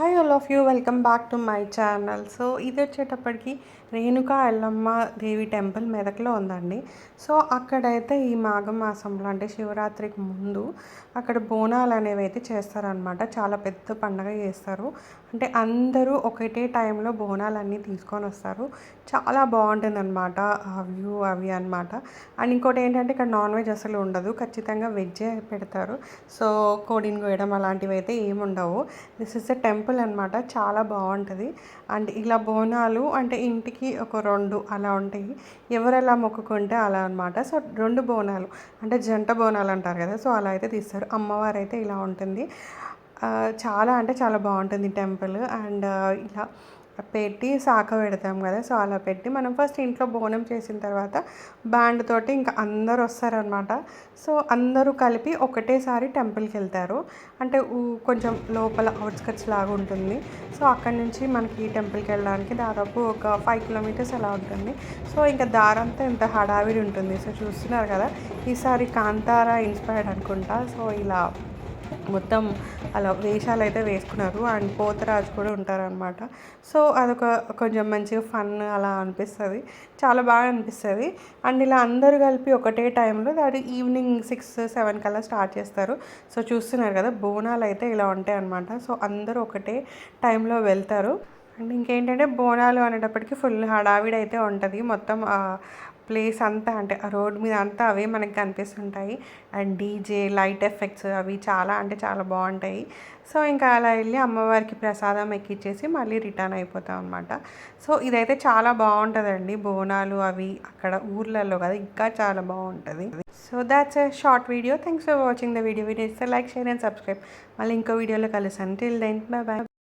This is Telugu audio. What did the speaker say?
Hi all of you welcome back to my channel. So ఇది వచ్చేటప్పటికి రేణుకా ఎల్లమ్మ దేవి టెంపుల్ మెదక్లో ఉందండి. సో అక్కడైతే ఈ మాఘమాసంలో అంటే శివరాత్రికి ముందు అక్కడ బోనాలు అనేవి అయితే చేస్తారనమాట. చాలా పెద్ద పండగ చేస్తారు. అంటే అందరూ ఒకటే టైంలో బోనాలన్నీ తీసుకొని వస్తారు. చాలా బాగుంటుందన్నమాట ఆ వ్యూ అవి అనమాట. అండ్ ఇంకోటి ఏంటంటే ఇక్కడ నాన్ వెజ్ అసలు ఉండదు, ఖచ్చితంగా వెజ్జే పెడతారు. సో కోడిని కోయడం అలాంటివి అయితే ఏమి ఉండవు. దిస్ ఇస్ ఎ టెంపుల్ అనమాట, చాలా బాగుంటుంది. అండ్ ఇలా బోనాలు అంటే ఇంటికి ఒక 2 అలా ఉంటాయి, ఎవరు ఎలా మొక్కుకుంటే అలా అనమాట. సో 2 బోనాలు అంటే జంట బోనాలు అంటారు కదా, సో అలా అయితే తీస్తారు. అమ్మవారు అయితే ఇలా ఉంటుంది. చాలా అంటే చాలా బాగుంటుంది టెంపుల్. అండ్ ఇలా పెట్టి శాఖ పెడతాం కదా, సో అలా పెట్టి మనం ఫస్ట్ ఇంట్లో బోనం చేసిన తర్వాత బ్యాండ్ తోటి ఇంకా అందరూ వస్తారనమాట. సో అందరూ కలిపి ఒకటేసారి టెంపుల్కి వెళ్తారు. అంటే కొంచెం లోపల అవుట్స్కట్స్ లాగా ఉంటుంది. సో అక్కడి నుంచి మనకి టెంపుల్కి వెళ్ళడానికి దాదాపు ఒక 5 కిలోమీటర్స్ అలా ఉంటుంది. సో ఇంకా దారంతా ఎంత హడావిడి ఉంటుంది. సో చూస్తున్నారు కదా, ఈసారి కాంతారా ఇన్స్పైర్డ్ అనుకుంటా. సో ఇలా మొత్తం అలా వేషాలు అయితే వేసుకున్నారు. అండ్ పోతరాజు కూడా ఉంటారనమాట. సో అదొక కొంచెం మంచిగా ఫన్ అలా అనిపిస్తుంది, చాలా బాగా అనిపిస్తుంది. అండ్ ఇలా అందరూ కలిపి ఒకటే టైంలో అది ఈవినింగ్ 6-7 కల్లా స్టార్ట్ చేస్తారు. సో చూస్తున్నారు కదా, బోనాలు అయితే ఇలా ఉంటాయి అనమాట. సో అందరూ ఒకటే టైంలో వెళ్తారు. అండ్ ఇంకేంటంటే బోనాలు అనేటప్పటికి ఫుల్ హడావిడి అయితే ఉంటుంది. మొత్తం ప్లేస్ అంతా అంటే ఆ రోడ్ మీద అంతా అవే మనకి కనిపిస్తుంటాయి. అండ్ డీజే లైట్ ఎఫెక్ట్స్ అవి చాలా అంటే చాలా బాగుంటాయి. సో ఇంకా అలా వెళ్ళి అమ్మవారికి ప్రసాదం ఎక్కిచ్చేసి మళ్ళీ రిటర్న్ అయిపోతాం అనమాట. సో ఇదైతే చాలా బాగుంటుందండి, బోనాలు అవి అక్కడ ఊర్లలో కదా ఇంకా చాలా బాగుంటుంది. So that's a short video. Thanks for watching the video. Video ఇస్తే లైక్, షేర్ అండ్ సబ్స్క్రైబ్. మళ్ళీ ఇంకో వీడియోలో కలుస్తాను. Till then bye by.